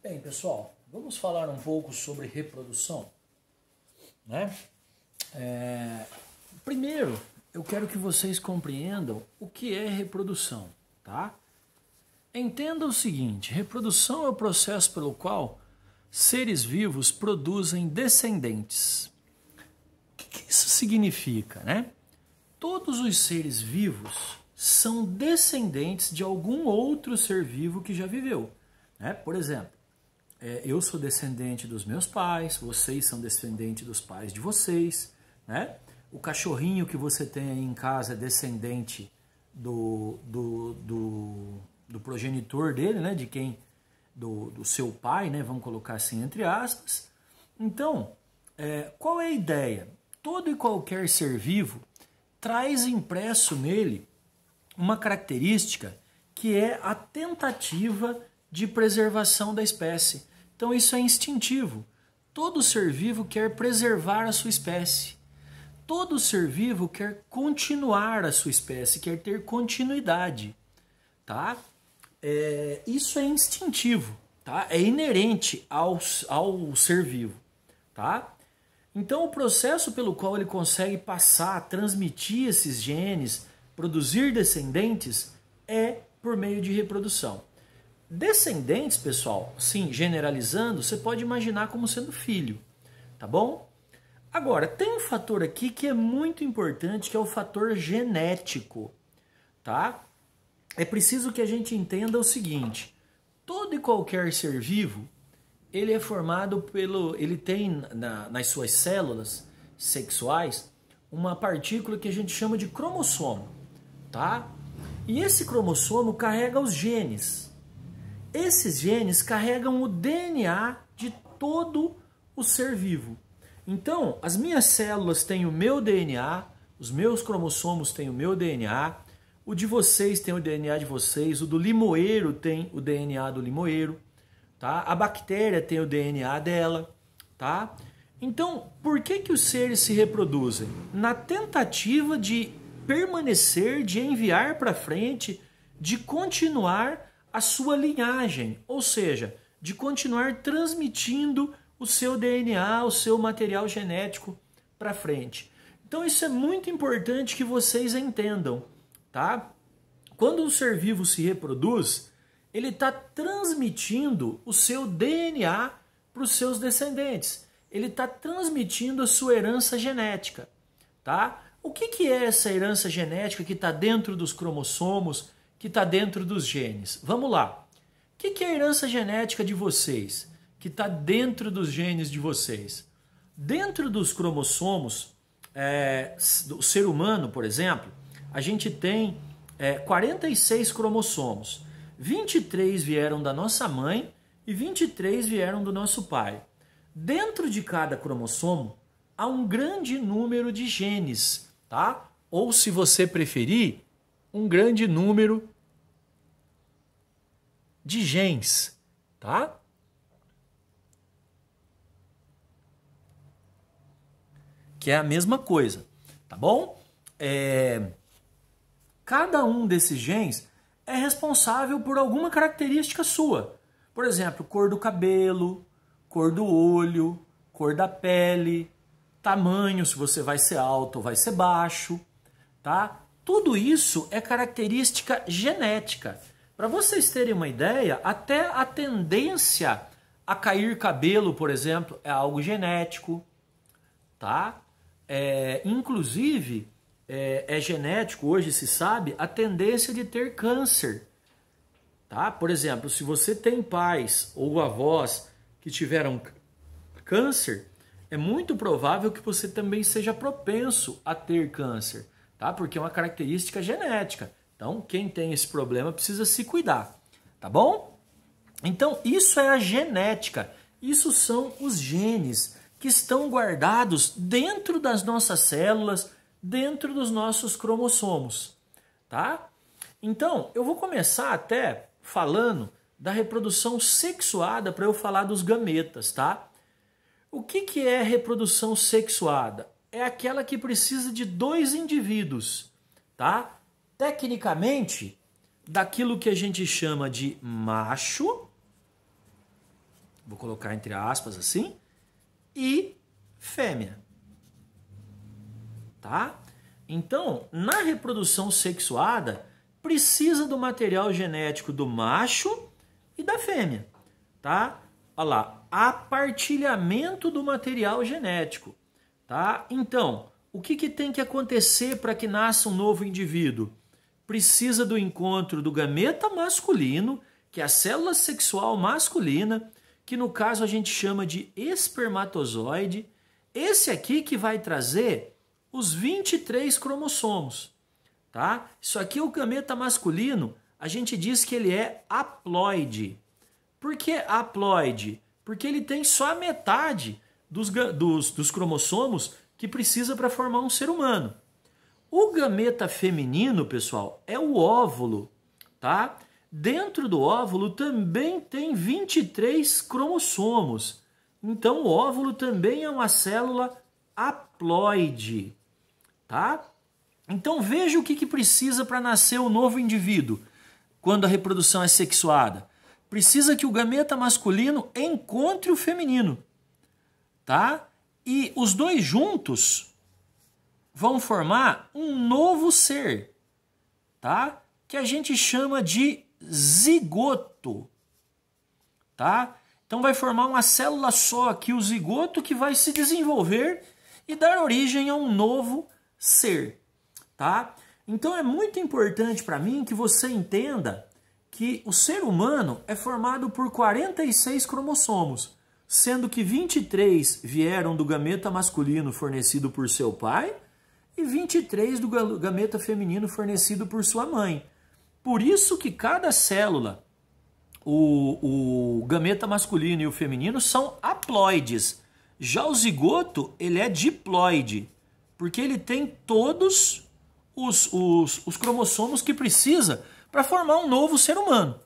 Bem, pessoal, vamos falar um pouco sobre reprodução, né? Primeiro, eu quero que vocês compreendam o que é reprodução, tá? Entenda o seguinte, reprodução é o processo pelo qual seres vivos produzem descendentes. O que isso significa, né? Todos os seres vivos são descendentes de algum outro ser vivo que já viveu, né? Por exemplo, eu sou descendente dos meus pais, vocês são descendentes dos pais de vocês, né? O cachorrinho que você tem aí em casa é descendente do progenitor dele, né? De quem? Do seu pai, né? Vamos colocar assim entre aspas. Então, qual é a ideia? Todo e qualquer ser vivo traz impresso nele uma característica que é a tentativa de preservação da espécie. Então isso é instintivo. Todo ser vivo quer preservar a sua espécie. Todo ser vivo quer continuar a sua espécie, quer ter continuidade. Tá? Isso é instintivo, tá? É inerente ao ser vivo. Tá? Então o processo pelo qual ele consegue passar, transmitir esses genes, produzir descendentes, é por meio de reprodução. Descendentes, pessoal, sim, generalizando, você pode imaginar como sendo filho, tá bom? Agora, tem um fator aqui que é muito importante, que é o fator genético, tá? É preciso que a gente entenda o seguinte, todo e qualquer ser vivo, ele é formado ele tem nas suas células sexuais uma partícula que a gente chama de cromossomo, tá? E esse cromossomo carrega os genes. Esses genes carregam o DNA de todo o ser vivo. Então, as minhas células têm o meu DNA, os meus cromossomos têm o meu DNA, o de vocês tem o DNA de vocês, o do limoeiro tem o DNA do limoeiro, tá? A bactéria tem o DNA dela, tá? Então, por que os seres se reproduzem? Na tentativa de permanecer, de enviar para frente, de continuar a sua linhagem, ou seja, de continuar transmitindo o seu DNA, o seu material genético para frente. Então isso é muito importante que vocês entendam, tá? Quando um ser vivo se reproduz, ele está transmitindo o seu DNA para os seus descendentes. Ele está transmitindo a sua herança genética, tá? O que é essa herança genética que está dentro dos cromossomos, que está dentro dos genes? Vamos lá. O que é a herança genética de vocês, que está dentro dos genes de vocês? Dentro dos cromossomos, do ser humano, por exemplo, a gente tem 46 cromossomos. 23 vieram da nossa mãe e 23 vieram do nosso pai. Dentro de cada cromossomo há um grande número de genes, tá? Ou, se você preferir, um grande número de genes, tá? Que é a mesma coisa, tá bom? Cada um desses genes é responsável por alguma característica sua. Por exemplo, cor do cabelo, cor do olho, cor da pele, tamanho, se você vai ser alto ou vai ser baixo, tá? Tudo isso é característica genética. Para vocês terem uma ideia, até a tendência a cair cabelo, por exemplo, é algo genético, tá? Inclusive, é genético, hoje se sabe, a tendência de ter câncer, tá? Por exemplo, se você tem pais ou avós que tiveram câncer, é muito provável que você também seja propenso a ter câncer, tá? Porque é uma característica genética. Então, quem tem esse problema precisa se cuidar, tá bom? Então, isso é a genética. Isso são os genes que estão guardados dentro das nossas células, dentro dos nossos cromossomos, tá? Então, eu vou começar até falando da reprodução sexuada para eu falar dos gametas, tá? O que é reprodução sexuada? É aquela que precisa de dois indivíduos, tá? Tecnicamente, daquilo que a gente chama de macho vou colocar entre aspas assim, e fêmea. Tá? Então, na reprodução sexuada, precisa do material genético do macho e da fêmea. Tá? Olha lá, apartilhamento do material genético. Tá? Então, o que tem que acontecer para que nasça um novo indivíduo? Precisa do encontro do gameta masculino, que é a célula sexual masculina, que no caso a gente chama de espermatozoide. Esse aqui que vai trazer os 23 cromossomos. Tá? Isso aqui é o gameta masculino, a gente diz que ele é haploide. Por que haploide? Porque ele tem só a metade dos cromossomos que precisa para formar um ser humano. O gameta feminino, pessoal, é o óvulo, tá? Dentro do óvulo também tem 23 cromossomos. Então o óvulo também é uma célula haploide, tá? Então veja o que precisa para nascer o novo indivíduo quando a reprodução é sexuada. Precisa que o gameta masculino encontre o feminino, tá? E os dois juntos vão formar um novo ser, tá? Que a gente chama de zigoto, tá? Então vai formar uma célula só aqui, o zigoto, que vai se desenvolver e dar origem a um novo ser, tá? Então é muito importante para mim que você entenda que o ser humano é formado por 46 cromossomos, sendo que 23 vieram do gameta masculino fornecido por seu pai e 23 do gameta feminino fornecido por sua mãe. Por isso que cada célula, o gameta masculino e o feminino, são haploides. Já o zigoto, ele é diploide, porque ele tem todos os cromossomos que precisa para formar um novo ser humano,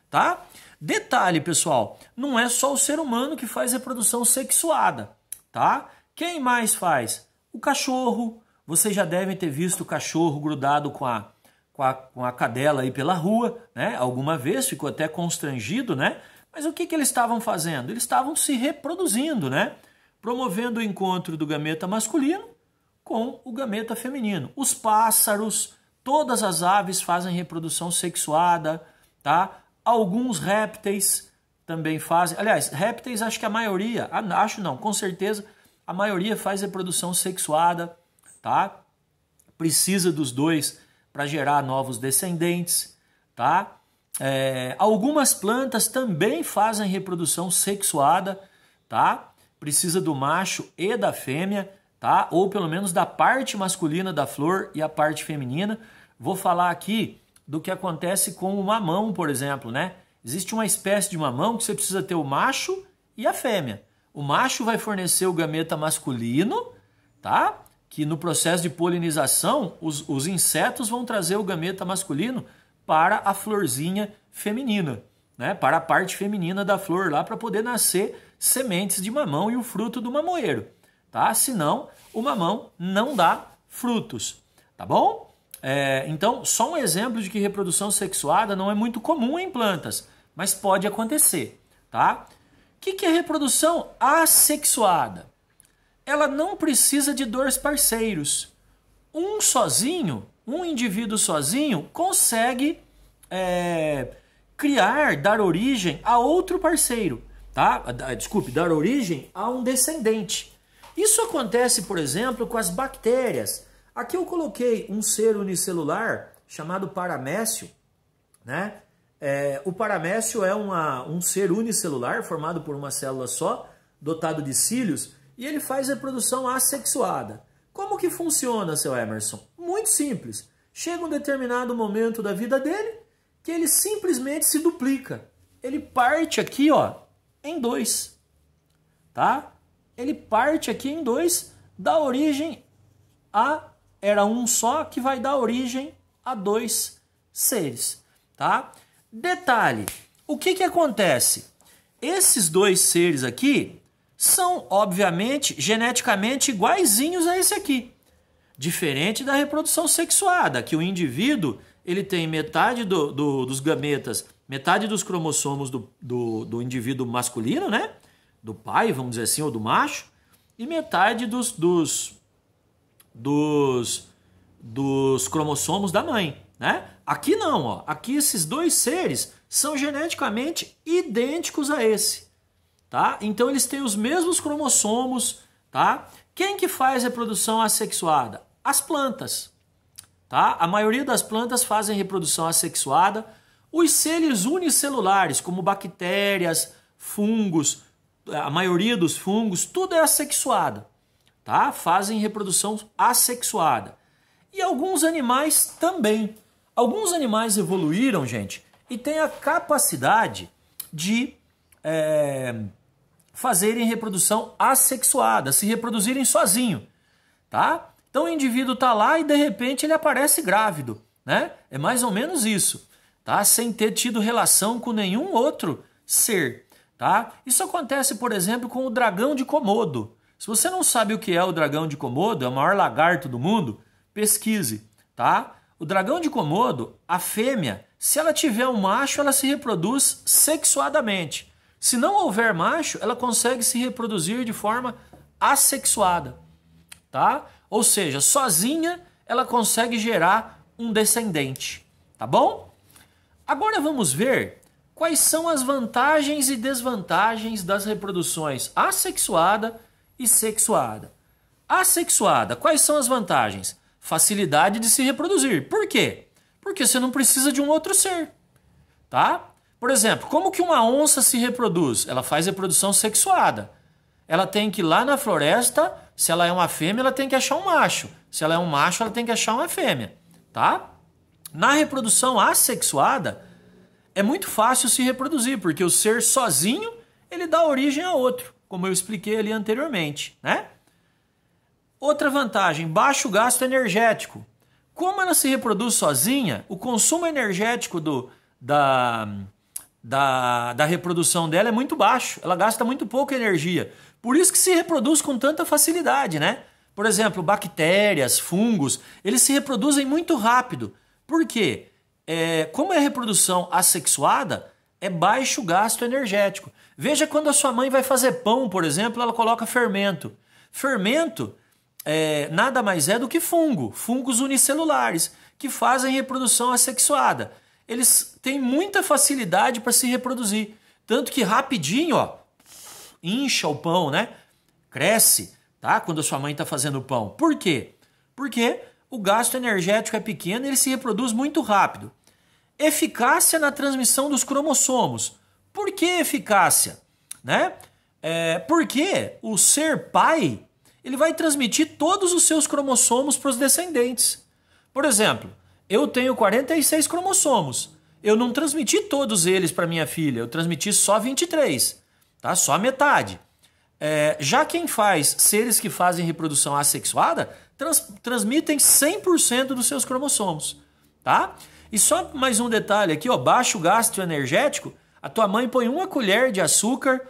tá? Detalhe, pessoal, não é só o ser humano que faz reprodução sexuada, tá? Quem mais faz? O cachorro. Vocês já devem ter visto o cachorro grudado com a cadela aí pela rua, né? Alguma vez, ficou até constrangido, né? Mas o que eles estavam fazendo? Eles estavam se reproduzindo, né? Promovendo o encontro do gameta masculino com o gameta feminino. Os pássaros, todas as aves fazem reprodução sexuada, tá? Alguns répteis também fazem. Aliás, répteis acho que a maioria, acho não, com certeza, a maioria faz reprodução sexuada, tá? Precisa dos dois para gerar novos descendentes, tá? Algumas plantas também fazem reprodução sexuada, tá? Precisa do macho e da fêmea, tá? Ou pelo menos da parte masculina da flor e a parte feminina. Vou falar aqui do que acontece com o mamão, por exemplo, né? Existe uma espécie de mamão que você precisa ter o macho e a fêmea. O macho vai fornecer o gameta masculino, tá? Que no processo de polinização, os insetos vão trazer o gameta masculino para a florzinha feminina, né? Para a parte feminina da flor lá, para poder nascer sementes de mamão e o fruto do mamoeiro, tá? Senão, o mamão não dá frutos, tá bom? Então, só um exemplo de que reprodução sexuada não é muito comum em plantas, mas pode acontecer, tá? O que é reprodução assexuada? Ela não precisa de dois parceiros. Um indivíduo sozinho consegue dar origem a outro parceiro, tá? Desculpe, dar origem a um descendente. Isso acontece, por exemplo, com as bactérias. Aqui eu coloquei um ser unicelular chamado paramécio, né? O paramécio é um ser unicelular formado por uma célula só, dotado de cílios, e ele faz reprodução assexuada. Como que funciona, seu Emerson? Muito simples. Chega um determinado momento da vida dele que ele simplesmente se duplica. Ele parte aqui, ó, em dois, tá? Ele parte aqui em dois, dá origem era um só que vai dar origem a dois seres, tá? Detalhe, o que acontece? Esses dois seres aqui são, obviamente, geneticamente iguaizinhos a esse aqui. Diferente da reprodução sexuada, que o indivíduo ele tem metade dos gametas, metade dos cromossomos do indivíduo masculino, né? do pai, vamos dizer assim, ou do macho, e metade dos cromossomos da mãe, né? Aqui não, ó. Aqui esses dois seres são geneticamente idênticos a esse, tá? Então eles têm os mesmos cromossomos, tá? Quem que faz reprodução assexuada? As plantas, tá? A maioria das plantas fazem reprodução assexuada. Os seres unicelulares, como bactérias, fungos, a maioria dos fungos, tudo é assexuado, tá? Fazem reprodução assexuada. E alguns animais também. Alguns animais evoluíram, gente, e têm a capacidade de fazerem reprodução assexuada, se reproduzirem sozinho, tá? Então o indivíduo está lá e de repente ele aparece grávido, né? É mais ou menos isso, tá? Sem ter tido relação com nenhum outro ser, tá? Isso acontece, por exemplo, com o dragão de Komodo. Se você não sabe o que é o dragão de Komodo, é o maior lagarto do mundo, pesquise, tá? O dragão de Komodo, a fêmea, se ela tiver um macho, ela se reproduz sexuadamente. Se não houver macho, ela consegue se reproduzir de forma assexuada, tá? Ou seja, sozinha ela consegue gerar um descendente, tá bom? Agora vamos ver quais são as vantagens e desvantagens das reproduções assexuada e sexuada. Assexuada, quais são as vantagens? Facilidade de se reproduzir. Por quê? Porque você não precisa de um outro ser, tá? Por exemplo, como que uma onça se reproduz? Ela faz reprodução sexuada. Ela tem que ir lá na floresta, se ela é uma fêmea, ela tem que achar um macho. Se ela é um macho, ela tem que achar uma fêmea, tá? Na reprodução assexuada, é muito fácil se reproduzir, porque o ser sozinho, ele dá origem a outro, como eu expliquei ali anteriormente, né? Outra vantagem, baixo gasto energético. Como ela se reproduz sozinha, o consumo energético da reprodução dela é muito baixo. Ela gasta muito pouca energia. Por isso que se reproduz com tanta facilidade, né? Por exemplo, bactérias, fungos, eles se reproduzem muito rápido. Por quê? Como é reprodução assexuada, é baixo gasto energético. Veja quando a sua mãe vai fazer pão, por exemplo, ela coloca fermento. Fermento nada mais é do que fungos unicelulares, que fazem reprodução assexuada. Eles têm muita facilidade para se reproduzir, tanto que rapidinho, ó, incha o pão, né? Cresce, tá? Quando a sua mãe está fazendo pão. Por quê? Porque o gasto energético é pequeno e ele se reproduz muito rápido. Eficácia na transmissão dos cromossomos. Por que eficácia? Né? Porque o ser pai, ele vai transmitir todos os seus cromossomos para os descendentes. Por exemplo, eu tenho 46 cromossomos. Eu não transmiti todos eles para minha filha, eu transmiti só 23, tá? Só a metade. Já quem faz, seres que fazem reprodução assexuada, transmitem 100% dos seus cromossomos, tá? E só mais um detalhe aqui, ó, baixo gasto energético, a tua mãe põe 1 colher de açúcar,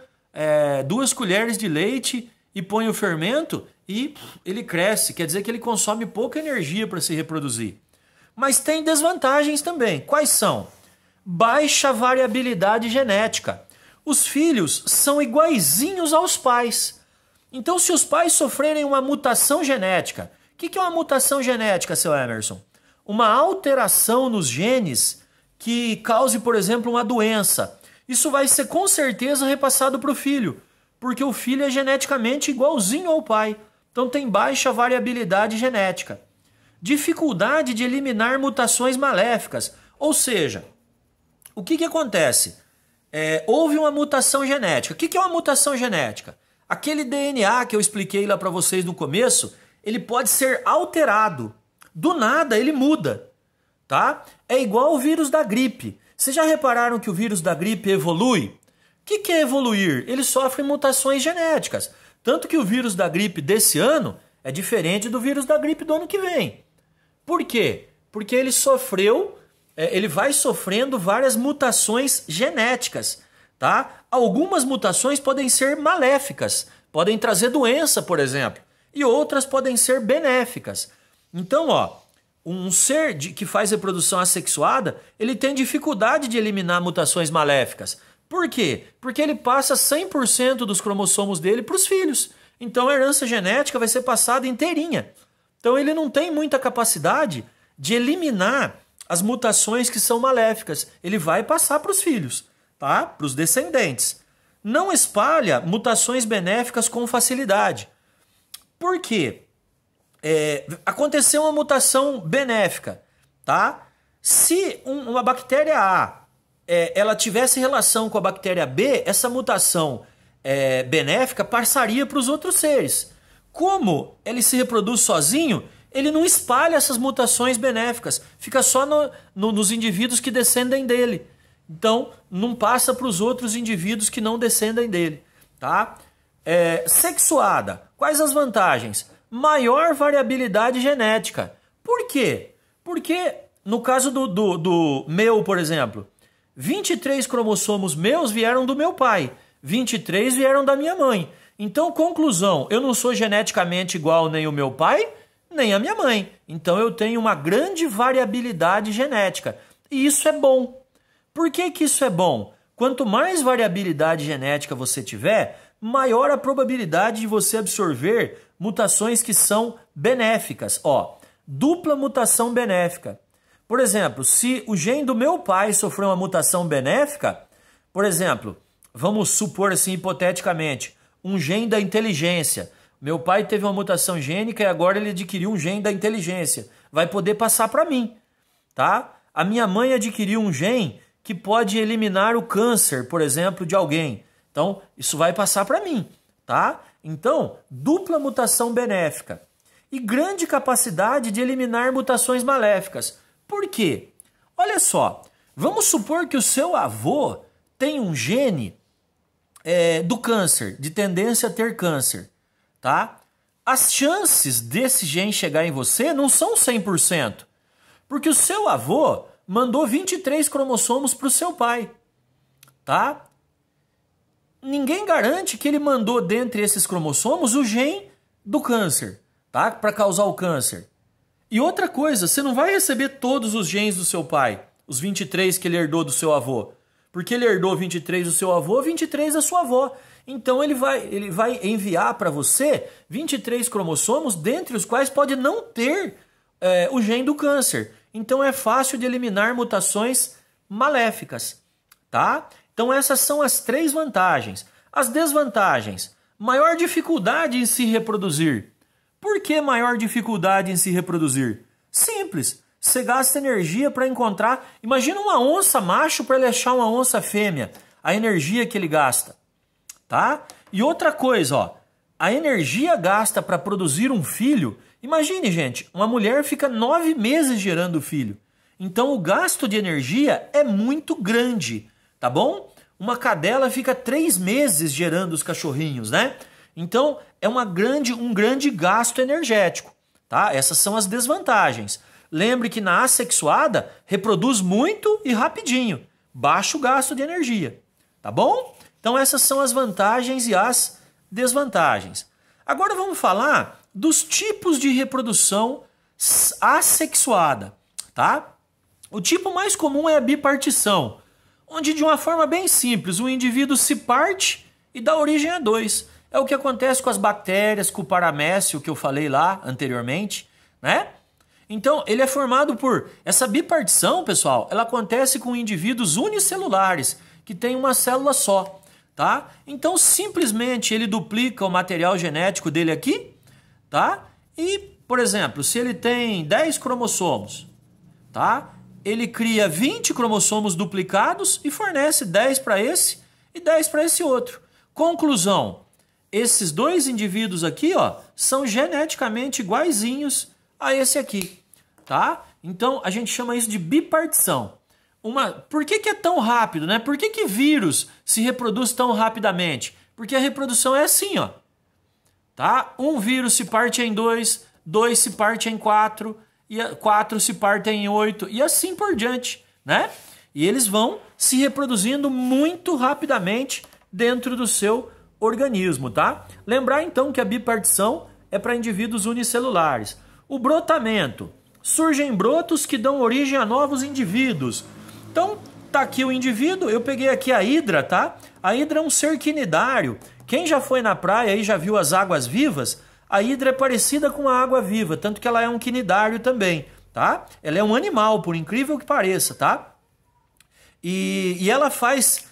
2 colheres de leite e põe o fermento e ele cresce, quer dizer que ele consome pouca energia para se reproduzir. Mas tem desvantagens também. Quais são? Baixa variabilidade genética. Os filhos são iguaizinhos aos pais. Então, se os pais sofrerem uma mutação genética, o que é uma mutação genética, seu Emerson? Uma alteração nos genes que cause, por exemplo, uma doença. Isso vai ser com certeza repassado para o filho, porque o filho é geneticamente igualzinho ao pai. Então tem baixa variabilidade genética. Dificuldade de eliminar mutações maléficas. Ou seja, o que acontece? Houve uma mutação genética. O que é uma mutação genética? Aquele DNA que eu expliquei lá para vocês no começo, ele pode ser alterado. Do nada ele muda, tá? É igual o vírus da gripe. Vocês já repararam que o vírus da gripe evolui? O que é evoluir? Ele sofre mutações genéticas. Tanto que o vírus da gripe desse ano é diferente do vírus da gripe do ano que vem. Por quê? Porque ele ele vai sofrendo várias mutações genéticas, tá? Algumas mutações podem ser maléficas, podem trazer doença, por exemplo, e outras podem ser benéficas. Então, ó, um ser que faz reprodução assexuada, ele tem dificuldade de eliminar mutações maléficas. Por quê? Porque ele passa 100% dos cromossomos dele para os filhos. Então a herança genética vai ser passada inteirinha. Então ele não tem muita capacidade de eliminar as mutações que são maléficas. Ele vai passar para os filhos, tá? Para os descendentes. Não espalha mutações benéficas com facilidade. Por quê? Aconteceu uma mutação benéfica, tá? Se uma bactéria A ela tivesse relação com a bactéria B, essa mutação benéfica passaria para os outros seres. Como ele se reproduz sozinho, ele não espalha essas mutações benéficas, fica só nos indivíduos que descendem dele. Então, não passa para os outros indivíduos que não descendem dele. Tá? Sexuada. Quais as vantagens? Maior variabilidade genética. Por quê? Porque, no caso do meu, por exemplo, 23 cromossomos meus vieram do meu pai, 23 vieram da minha mãe. Então, conclusão, eu não sou geneticamente igual nem o meu pai, nem a minha mãe. Então, eu tenho uma grande variabilidade genética. E isso é bom. Por que que isso é bom? Quanto mais variabilidade genética você tiver, maior a probabilidade de você absorver mutações que são benéficas. Ó, dupla mutação benéfica. Por exemplo, se o gene do meu pai sofreu uma mutação benéfica, por exemplo, vamos supor assim hipoteticamente, um gene da inteligência. Meu pai teve uma mutação gênica e agora ele adquiriu um gene da inteligência. Vai poder passar para mim, tá? A minha mãe adquiriu um gene que pode eliminar o câncer, por exemplo, de alguém. Então, isso vai passar para mim, tá? Então, dupla mutação benéfica e grande capacidade de eliminar mutações maléficas. Por quê? Olha só, vamos supor que o seu avô tem um gene do câncer, de tendência a ter câncer, tá? As chances desse gene chegar em você não são 100%, porque o seu avô mandou 23 cromossomos para o seu pai, tá? Ninguém garante que ele mandou dentre esses cromossomos o gene do câncer, tá? Para causar o câncer. E outra coisa, você não vai receber todos os genes do seu pai, os 23 que ele herdou do seu avô. Porque ele herdou 23 do seu avô, 23 da sua avó. Então ele vai enviar para você 23 cromossomos, dentre os quais pode não ter o gene do câncer. Então é fácil de eliminar mutações maléficas, tá? Então essas são as 3 vantagens. As desvantagens: maior dificuldade em se reproduzir. Por que maior dificuldade em se reproduzir? Simples. Você gasta energia para encontrar... Imagina uma onça macho para ele achar uma onça fêmea. A energia que ele gasta, tá? E outra coisa, ó. A energia gasta para produzir um filho... Imagine, gente, uma mulher fica 9 meses gerando filho. Então o gasto de energia é muito grande, tá bom? Uma cadela fica 3 meses gerando os cachorrinhos, né? Então é um grande gasto energético, tá? Essas são as desvantagens. Lembre que na assexuada reproduz muito e rapidinho, baixo gasto de energia, tá bom? Então essas são as vantagens e as desvantagens. Agora vamos falar dos tipos de reprodução assexuada, tá? O tipo mais comum é a bipartição, onde de uma forma bem simples o indivíduo se parte e dá origem a 2. É o que acontece com as bactérias, com o paramécio que eu falei lá anteriormente, né? Então, ele é formado por... Essa bipartição, pessoal, ela acontece com indivíduos unicelulares, que têm uma célula só, tá? Então, simplesmente, ele duplica o material genético dele aqui, tá? E, por exemplo, se ele tem 10 cromossomos, tá? Ele cria 20 cromossomos duplicados e fornece 10 para esse e 10 para esse outro. Conclusão, esses 2 indivíduos aqui, ó, são geneticamente iguaizinhos a esse aqui, tá? Então, a gente chama isso de bipartição. Por que é tão rápido, né? Por que vírus se reproduz tão rapidamente? Porque a reprodução é assim, ó. Tá? Um vírus se parte em 2, 2 se parte em 4, e 4 se parte em 8, e assim por diante, né? E eles vão se reproduzindo muito rapidamente dentro do seu organismo, tá? Lembrar então que a bipartição é para indivíduos unicelulares. O brotamento. Surgem brotos que dão origem a novos indivíduos. Então, tá aqui o indivíduo, eu peguei aqui a hidra, tá? A hidra é um ser quinidário. Quem já foi na praia e já viu as águas vivas, a hidra é parecida com a água viva, tanto que ela é um quinidário também, tá? Ela é um animal, por incrível que pareça, tá? E ela faz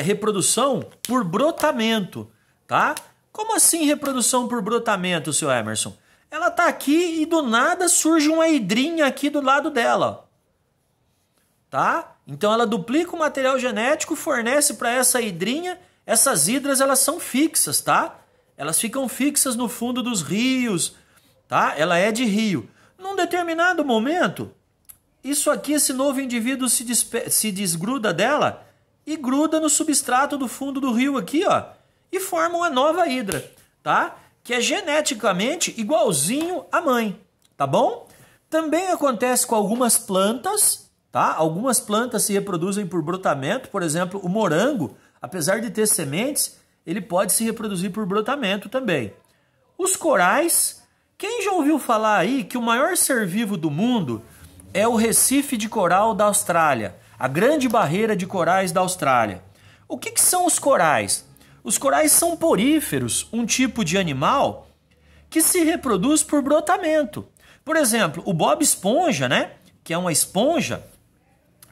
reprodução por brotamento, tá? Como assim reprodução por brotamento, seu Emerson? Ela tá aqui e do nada surge uma hidrinha aqui do lado dela, tá? Então ela duplica o material genético, fornece para essa hidrinha. Essas hidras, elas são fixas, tá? Elas ficam fixas no fundo dos rios, tá? Ela é de rio. Num determinado momento, isso aqui, esse novo indivíduo se desgruda dela e gruda no substrato do fundo do rio aqui, ó, e forma uma nova hidra, tá? Que é geneticamente igualzinho à mãe, tá bom? Também acontece com algumas plantas, tá? Algumas plantas se reproduzem por brotamento, por exemplo, o morango, apesar de ter sementes, ele pode se reproduzir por brotamento também. Os corais, quem já ouviu falar aí que o maior ser vivo do mundo é o Recife de Coral da Austrália, a grande barreira de corais da Austrália? O que são os corais? Os corais são poríferos, um tipo de animal que se reproduz por brotamento. Por exemplo, o Bob Esponja, né, que é uma esponja,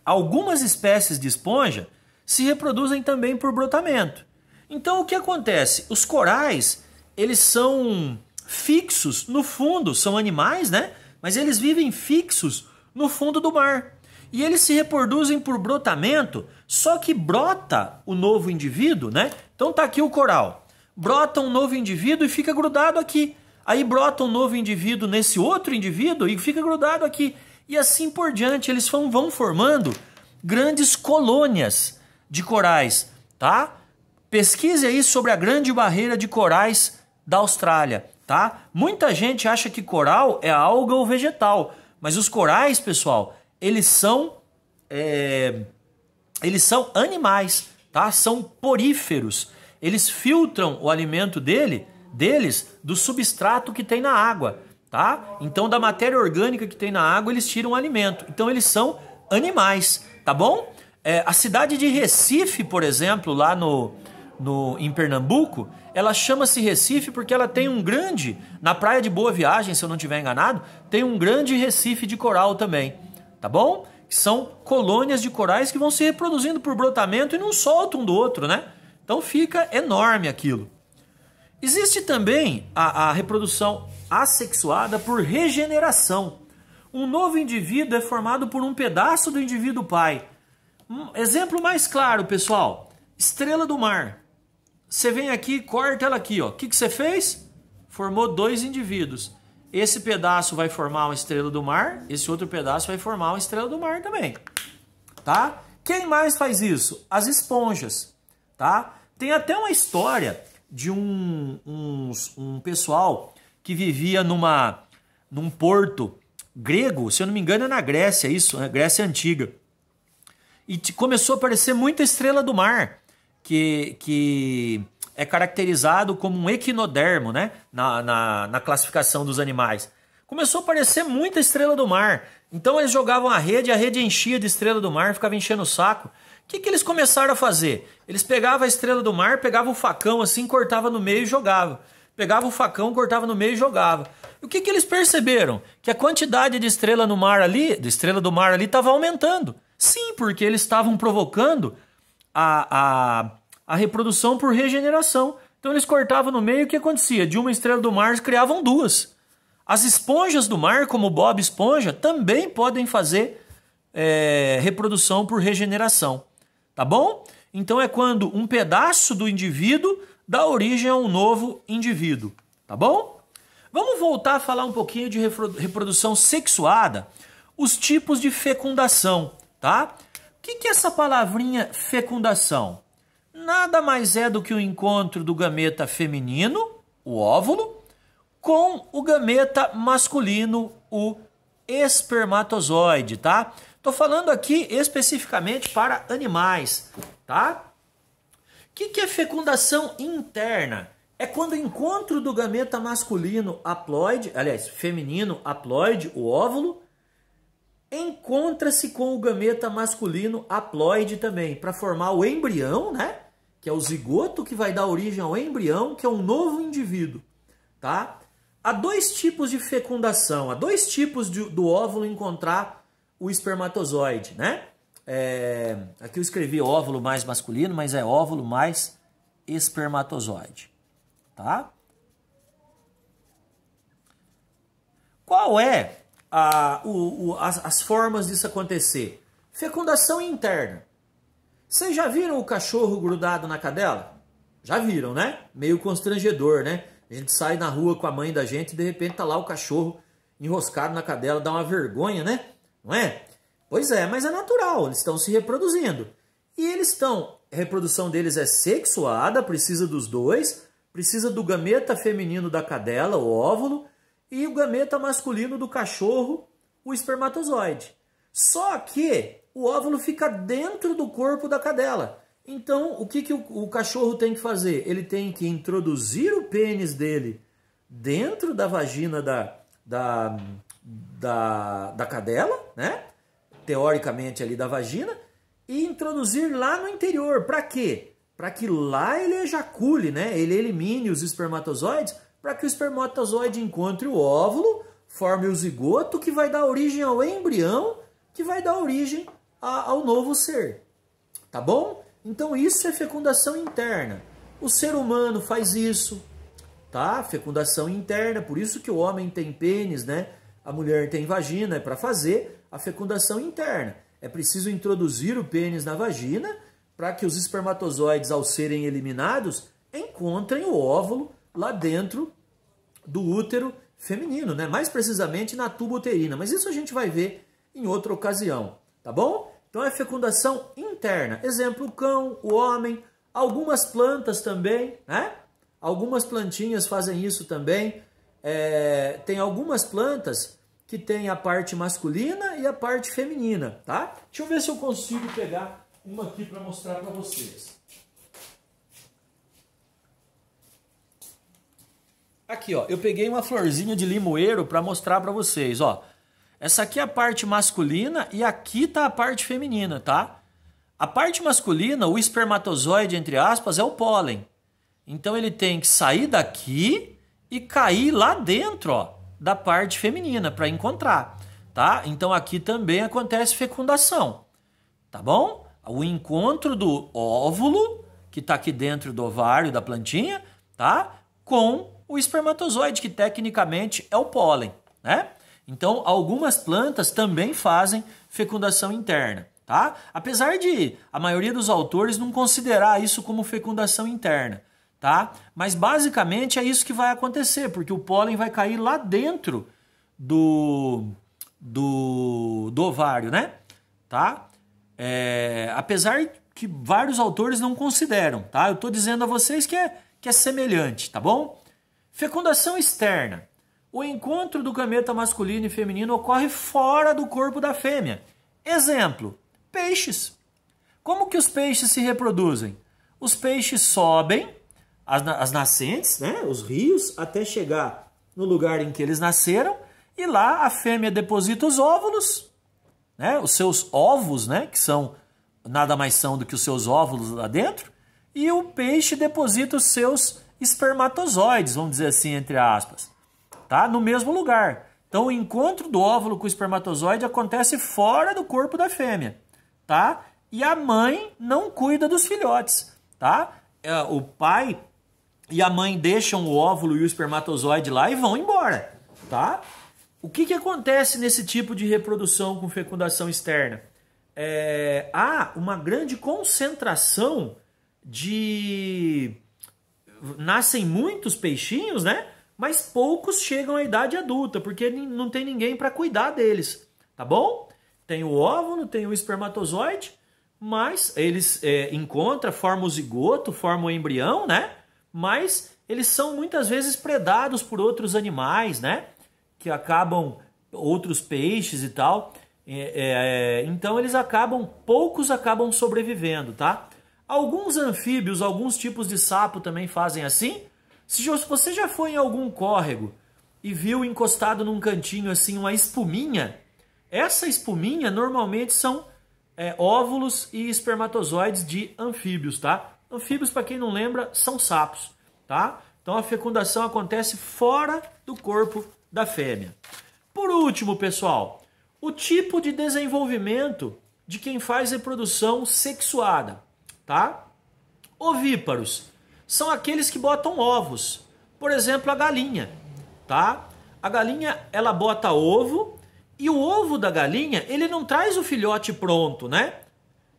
algumas espécies de esponja se reproduzem também por brotamento. Então o que acontece? Os corais, eles são fixos no fundo, são animais, né? Mas eles vivem fixos no fundo do mar. E eles se reproduzem por brotamento, só que brota o novo indivíduo, né? Então tá aqui o coral. Brota um novo indivíduo e fica grudado aqui. Aí brota um novo indivíduo nesse outro indivíduo e fica grudado aqui. E assim por diante, eles vão formando grandes colônias de corais, tá? Pesquise aí sobre a grande barreira de corais da Austrália, tá? Muita gente acha que coral é alga ou vegetal, mas os corais, pessoal, eles são animais, tá? São poríferos. Eles filtram o alimento deles do substrato que tem na água, tá? Então, da matéria orgânica que tem na água, eles tiram o alimento. Então, eles são animais, tá bom? A cidade de Recife, por exemplo, lá em Pernambuco, ela chama-se Recife porque ela tem um grande, na Praia de Boa Viagem, se eu não estiver enganado, tem um grande recife de coral também, tá bom? São colônias de corais que vão se reproduzindo por brotamento e não soltam um do outro, né? Então fica enorme aquilo. Existe também a reprodução assexuada por regeneração. Um novo indivíduo é formado por um pedaço do indivíduo pai. Exemplo mais claro, pessoal. Estrela do mar. Você vem aqui, corta ela aqui, ó. O que você fez? Formou dois indivíduos. Esse pedaço vai formar uma estrela do mar, esse outro pedaço vai formar uma estrela do mar também, tá? Quem mais faz isso? As esponjas, tá? Tem até uma história de um pessoal que vivia num porto grego, se eu não me engano é na Grécia, isso, né? Grécia Antiga. E começou a aparecer muita estrela do mar, que é caracterizado como um equinodermo, né? Na classificação dos animais. Começou a aparecer muita estrela do mar. Então eles jogavam a rede enchia de estrela do mar, ficava enchendo o saco. O que eles começaram a fazer? Eles pegavam a estrela do mar, pegavam o facão assim, cortava no meio e jogava. Pegava o facão, cortava no meio e jogava. E o que eles perceberam? Que a quantidade de estrela do mar ali estava aumentando. Sim, porque eles estavam provocando a reprodução por regeneração. Então eles cortavam no meio e o que acontecia? De uma estrela do mar criavam duas. As esponjas do mar, como o Bob Esponja, também podem fazer reprodução por regeneração. Tá bom? Então é quando um pedaço do indivíduo dá origem a um novo indivíduo. Tá bom? Vamos voltar a falar um pouquinho de reprodução sexuada, os tipos de fecundação, tá? O que é essa palavrinha fecundação? Nada mais é do que o encontro do gameta feminino, o óvulo, com o gameta masculino, o espermatozoide, tá? Tô falando aqui especificamente para animais, tá? O que é fecundação interna? É quando o encontro do gameta masculino haploide, aliás, feminino haploide, o óvulo, encontra-se com o gameta masculino haploide também, para formar o embrião, né? Que é o zigoto que vai dar origem ao embrião, que é um novo indivíduo, tá? Há dois tipos de fecundação, há dois tipos do óvulo encontrar o espermatozoide, né? Aqui eu escrevi óvulo mais masculino, mas é óvulo mais espermatozoide, tá? Qual é as formas disso acontecer? Fecundação interna. Vocês já viram o cachorro grudado na cadela? Já viram, né? Meio constrangedor, né? A gente sai na rua com a mãe da gente e de repente tá lá o cachorro enroscado na cadela, dá uma vergonha, né? Não é? Pois é, mas é natural, eles estão se reproduzindo. E a reprodução deles é sexuada, precisa dos dois, precisa do gameta feminino da cadela, o óvulo, e o gameta masculino do cachorro, o espermatozoide. Só que o óvulo fica dentro do corpo da cadela. Então, o que o cachorro tem que fazer? Ele tem que introduzir o pênis dele dentro da vagina da cadela, né? Teoricamente ali da vagina, e introduzir lá no interior. Para quê? Para que lá ele ejacule, né? Ele elimine os espermatozoides, para que o espermatozoide encontre o óvulo, forme o zigoto, que vai dar origem ao embrião, que vai dar origem ao novo ser. Tá bom? Então isso é fecundação interna. O ser humano faz isso, tá? Fecundação interna, por isso que o homem tem pênis, né? A mulher tem vagina, é para fazer a fecundação interna. É preciso introduzir o pênis na vagina para que os espermatozoides, ao serem eliminados, encontrem o óvulo lá dentro do útero feminino, né? Mais precisamente na tuba uterina. Mas isso a gente vai ver em outra ocasião, tá bom? Então é fecundação interna. Exemplo, o cão, o homem, algumas plantas também, né? Algumas plantinhas fazem isso também. Tem algumas plantas que tem a parte masculina e a parte feminina, tá? Deixa eu ver se eu consigo pegar uma aqui para mostrar para vocês. Aqui, ó, eu peguei uma florzinha de limoeiro para mostrar para vocês, ó. Essa aqui é a parte masculina e aqui tá a parte feminina, tá? A parte masculina, o espermatozoide, entre aspas, é o pólen. Então ele tem que sair daqui e cair lá dentro, ó, da parte feminina para encontrar, tá? Então aqui também acontece fecundação, tá bom? O encontro do óvulo, que está aqui dentro do ovário da plantinha, tá? Com o espermatozoide, que tecnicamente é o pólen, né? Então algumas plantas também fazem fecundação interna, tá? Apesar de a maioria dos autores não considerar isso como fecundação interna, tá? Mas basicamente é isso que vai acontecer, porque o pólen vai cair lá dentro do ovário, né? Tá? Apesar que vários autores não consideram, tá? Eu estou dizendo a vocês que é semelhante, tá bom? Fecundação externa. O encontro do gameta masculino e feminino ocorre fora do corpo da fêmea. Exemplo, peixes. Como que os peixes se reproduzem? Os peixes sobem as nascentes, né, os rios, até chegar no lugar em que eles nasceram, e lá a fêmea deposita os óvulos, né, os seus ovos, né, que são nada mais são do que os seus óvulos lá dentro, e o peixe deposita os seus espermatozoides, vamos dizer assim, entre aspas, tá, no mesmo lugar. Então o encontro do óvulo com o espermatozoide acontece fora do corpo da fêmea, tá? E a mãe não cuida dos filhotes, tá? O pai e a mãe deixam o óvulo e o espermatozoide lá e vão embora, tá? O que acontece nesse tipo de reprodução com fecundação externa? Há uma grande concentração de... Nascem muitos peixinhos, né? Mas poucos chegam à idade adulta, porque não tem ninguém para cuidar deles, tá bom? Tem o óvulo, tem o espermatozoide, mas eles encontram, formam o zigoto, formam o embrião, né? Mas eles são muitas vezes predados por outros animais, né? Que acabam, outros peixes e tal. Então eles poucos acabam sobrevivendo, tá? Alguns anfíbios, alguns tipos de sapo também fazem assim. Se você já foi em algum córrego e viu encostado num cantinho assim uma espuminha, Essa espuminha normalmente são óvulos e espermatozoides de anfíbios, tá? Anfíbios, para quem não lembra, são sapos, tá? Então a fecundação acontece fora do corpo da fêmea. Por último, pessoal, o tipo de desenvolvimento de quem faz reprodução sexuada, tá? Ovíparos são aqueles que botam ovos. Por exemplo, a galinha, tá? A galinha, ela bota ovo e o ovo da galinha, ele não traz o filhote pronto, né?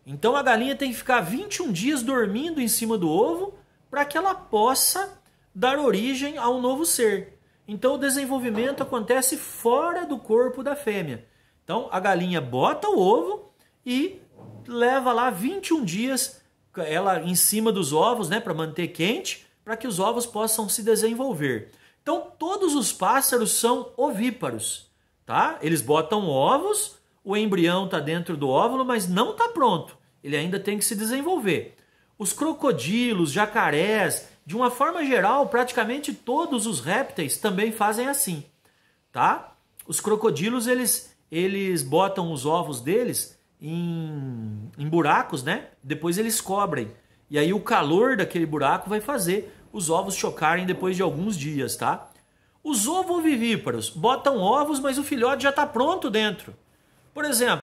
Então a galinha tem que ficar 21 dias dormindo em cima do ovo para que ela possa dar origem a um novo ser. Então o desenvolvimento acontece fora do corpo da fêmea. Então a galinha bota o ovo e leva lá 21 dias ela em cima dos ovos, né, para manter quente, para que os ovos possam se desenvolver. Então todos os pássaros são ovíparos, tá? Eles botam ovos, o embrião está dentro do óvulo, mas não está pronto. Ele ainda tem que se desenvolver. Os crocodilos, jacarés, de uma forma geral, praticamente todos os répteis também fazem assim, tá? Os crocodilos, eles botam os ovos deles em buracos, né? Depois eles cobrem. E aí o calor daquele buraco vai fazer os ovos chocarem depois de alguns dias, tá? Os ovovivíparos botam ovos, mas o filhote já está pronto dentro. Por exemplo,